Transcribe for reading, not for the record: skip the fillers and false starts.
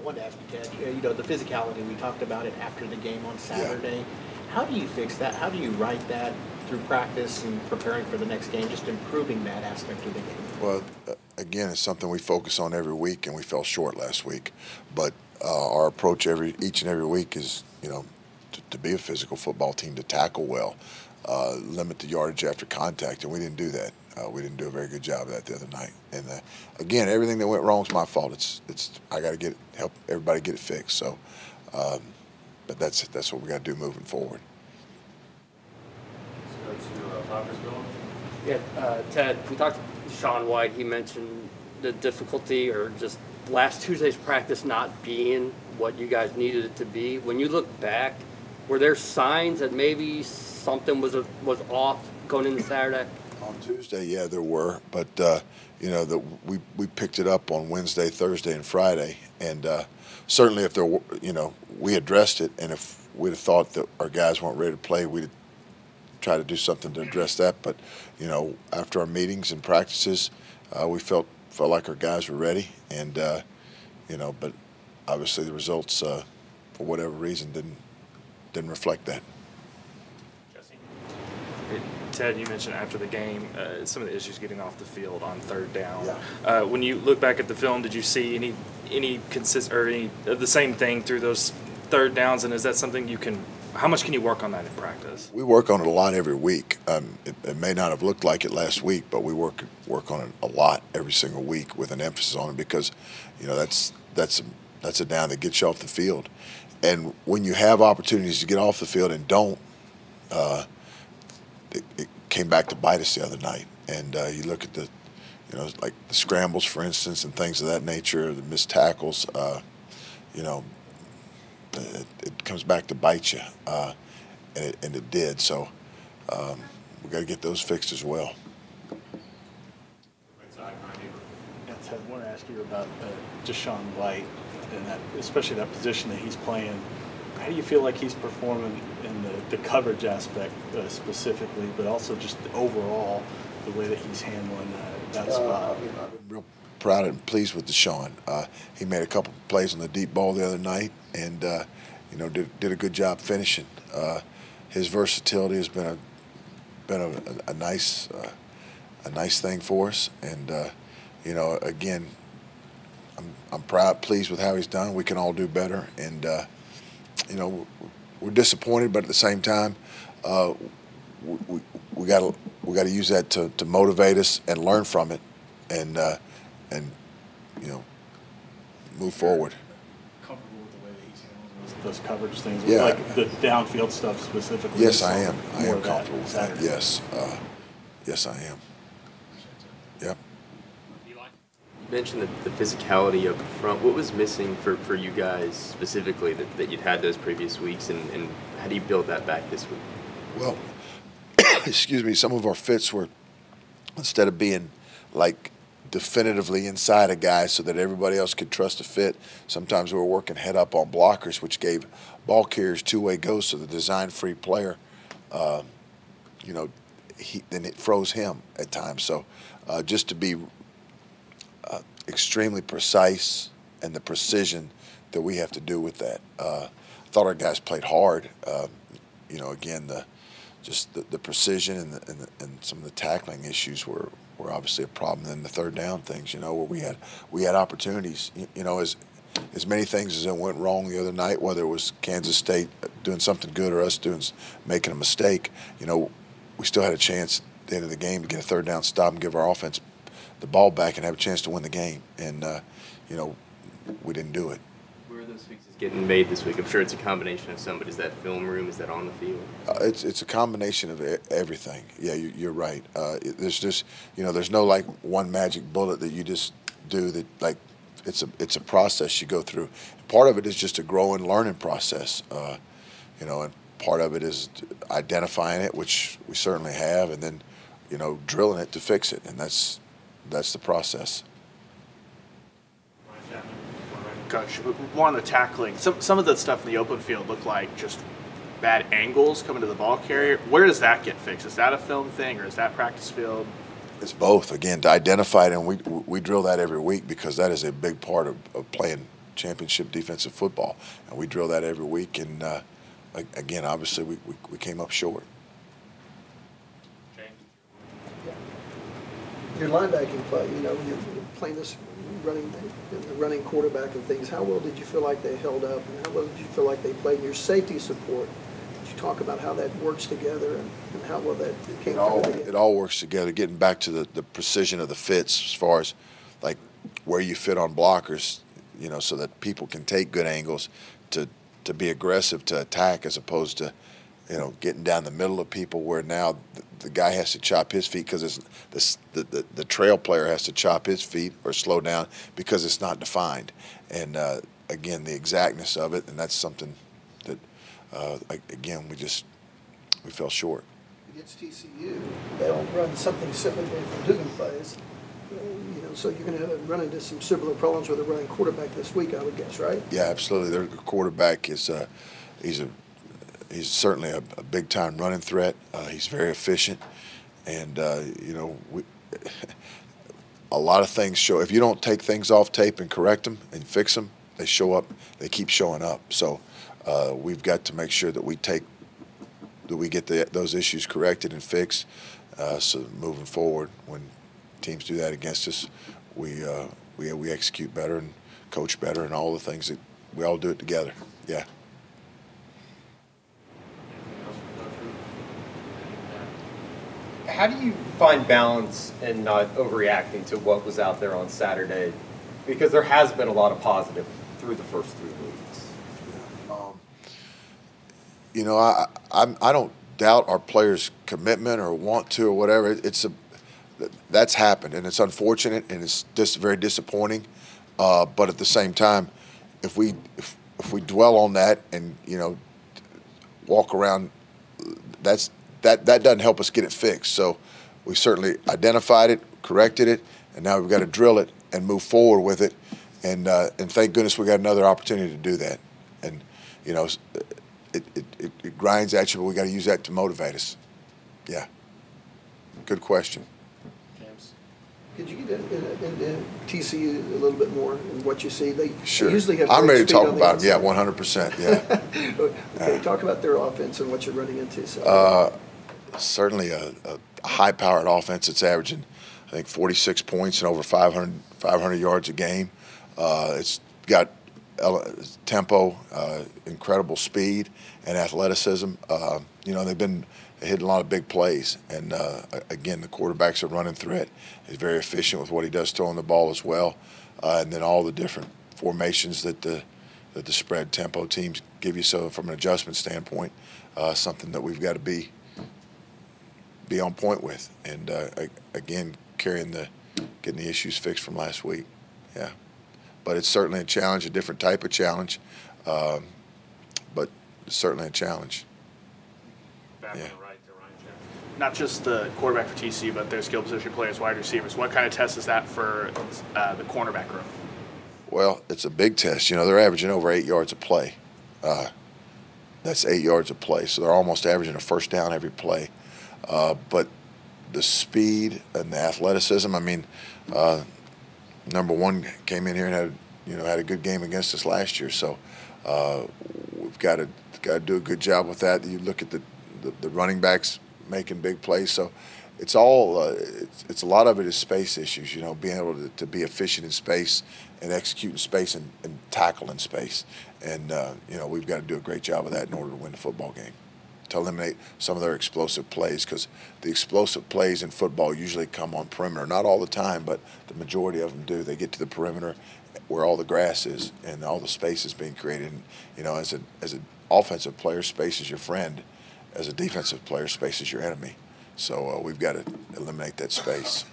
wanted to ask you, Ted, you know, the physicality, we talked about it after the game on Saturday. Yeah. How do you fix that? How do you right that through practice and preparing for the next game, just improving that aspect of the game? Well, again, it's something we focus on every week, and we fell short last week. But our approach each and every week is, you know, to be a physical football team, to tackle well, limit the yardage after contact, and we didn't do that. We didn't do a very good job of that the other night. And again, everything that went wrong is my fault. I got to help everybody get it fixed. So, but that's what we got to do moving forward. Let's go to Poppersville. Yeah, Ted, we talked to Sean White. He mentioned the difficulty or just last Tuesday's practice not being what you guys needed it to be. When you look back, were there signs that maybe something was off going into Saturday? On Tuesday, yeah, there were, but you know, we picked it up on Wednesday, Thursday, and Friday, and certainly if there were, you know, we addressed it, and if we'd have thought that our guys weren't ready to play, we'd try to do something to address that. But you know, after our meetings and practices, we felt like our guys were ready, and you know, but obviously the results, for whatever reason, didn't reflect that. Ted, you mentioned after the game some of the issues getting off the field on third down. Yeah. When you look back at the film, did you see any consist or any of the same thing through those third downs? And is that something you can? How much can you work on that in practice? We work on it a lot every week. It may not have looked like it last week, but we work on it a lot every single week with an emphasis on it because, you know, that's a down that gets you off the field, and when you have opportunities to get off the field and don't. It came back to bite us the other night, and you look at the, you know, like the scrambles, for instance, and things of that nature, the missed tackles. You know, it comes back to bite you, and it did. So we got to get those fixed as well. Yeah, Ted, I want to ask you about Deshaun White and that, especially that position that he's playing. How do you feel like he's performing in the coverage aspect specifically, but also just overall the way that he's handling that spot? I've been real proud and pleased with Deshaun. He made a couple plays on the deep ball the other night, and you know, did a good job finishing. His versatility has been a nice thing for us, and you know, again, I'm pleased with how he's done. We can all do better, and you know, we're disappointed, but at the same time, we got to use that to motivate us and learn from it, and you know, move forward. Comfortable with the way that he's handling those coverage things, yeah. Like the downfield stuff specifically. Yes, I am. I am comfortable with that. Yes, yes, I am. Yep. You mentioned the physicality up front. What was missing for you guys specifically that you'd had those previous weeks, and how do you build that back this week? Well, excuse me, some of our fits were, instead of being like definitively inside a guy so that everybody else could trust a fit, sometimes we were working head up on blockers, which gave ball carriers two-way goes, so the design-free player, you know, then it froze him at times. So just to be extremely precise, and the precision that we have to do with that. I thought our guys played hard. You know, again, just the precision and some of the tackling issues were obviously a problem. Then the third down things, you know, where we had opportunities. You know, as many things as that went wrong the other night, whether it was Kansas State doing something good or us making a mistake. You know, we still had a chance at the end of the game to get a third down stop and give our offense the ball back and have a chance to win the game, and you know, we didn't do it. Where are those fixes getting made this week? I'm sure it's a combination of some, but is that film room? Is that on the field? It's a combination of everything. Yeah, you're right. There's just, you know, there's no like one magic bullet that you just do that. Like it's a process you go through. Part of it is just a growing, learning process. You know, and part of it is identifying it, which we certainly have, and then, you know, drilling it to fix it, and that's the process. Coach, more on the tackling. Some of the stuff in the open field looked like just bad angles coming to the ball carrier. Where does that get fixed? Is that a film thing, or is that practice field? It's both. Again, to identify it, and we drill that every week because that is a big part of playing championship defensive football, and we drill that every week. And again, obviously, we came up short. Your linebacking play, you're playing this running quarterback and things. How well did you feel like they held up, and how well did you feel like they played? Your safety support, did you talk about how that works together and how well that came together? It all works together. Getting back to the precision of the fits, as far as like where you fit on blockers, so that people can take good angles to be aggressive, to attack, as opposed to getting down the middle of people, where now the guy has to chop his feet because the trail player has to chop his feet or slow down because it's not defined. And again, the exactness of it, and that's something that again we fell short. Against TCU, they'll run something similar to Dugan plays. So you're going to run into some similar problems with a running quarterback this week, I would guess, right? Yeah, absolutely. Their quarterback is he's certainly a big-time running threat. He's very efficient, and a lot of things show. If you don't take things off tape and correct them and fix them, they show up. They keep showing up. So we've got to make sure that we get those issues corrected and fixed. So moving forward, when teams do that against us, we execute better and coach better, and all the things that we all do it together. Yeah. How do you find balance in not overreacting to what was out there on Saturday? Because there has been a lot of positive through the first 3 weeks. I don't doubt our players' commitment or want to or whatever. That's happened, and it's unfortunate, and it's just very disappointing. But at the same time, if we dwell on that and walk around, that doesn't help us get it fixed. So we certainly identified it, corrected it, and now we've got to drill it and move forward with it. And thank goodness we got another opportunity to do that. And it grinds at you, but we got to use that to motivate us. Yeah. Good question. Could you get into TCU a little bit more and what you see? They Sure. usually have. I'm ready to talk about them. them. Yeah, 100%. Yeah. Okay, talk about their offense and what you're running into. So. Certainly a high-powered offense. It's averaging, I think, 46 points and over 500 yards a game. It's got tempo, incredible speed, and athleticism. They've been hitting a lot of big plays, and again, the quarterback's a running threat. He's very efficient with what he does throwing the ball as well, and then all the different formations that the spread tempo teams give you. So from an adjustment standpoint, something that we've got to be on point with, and again, getting the issues fixed from last week. Yeah, but it's certainly a challenge, a different type of challenge, but it's certainly a challenge. Yeah. Not just the quarterback for TCU, but their skill position players, wide receivers. What kind of test is that for the cornerback room? Well, it's a big test. They're averaging over 8 yards a play. That's 8 yards a play, so they're almost averaging a first down every play. But the speed and the athleticism, number one came in here and had a good game against us last year. So we've got to do a good job with that. You look at the running backs making big plays. So it's all it's a lot of it is space issues. Being able to be efficient in space and execute in space and tackle in space. And we've got to do a great job of that in order to win the football game. To eliminate some of their explosive plays, because the explosive plays in football usually come on perimeter. Not all the time, but the majority of them do. They get to the perimeter where all the grass is and all the space is being created. And, as an offensive player, space is your friend. As a defensive player, space is your enemy. So we've got to eliminate that space.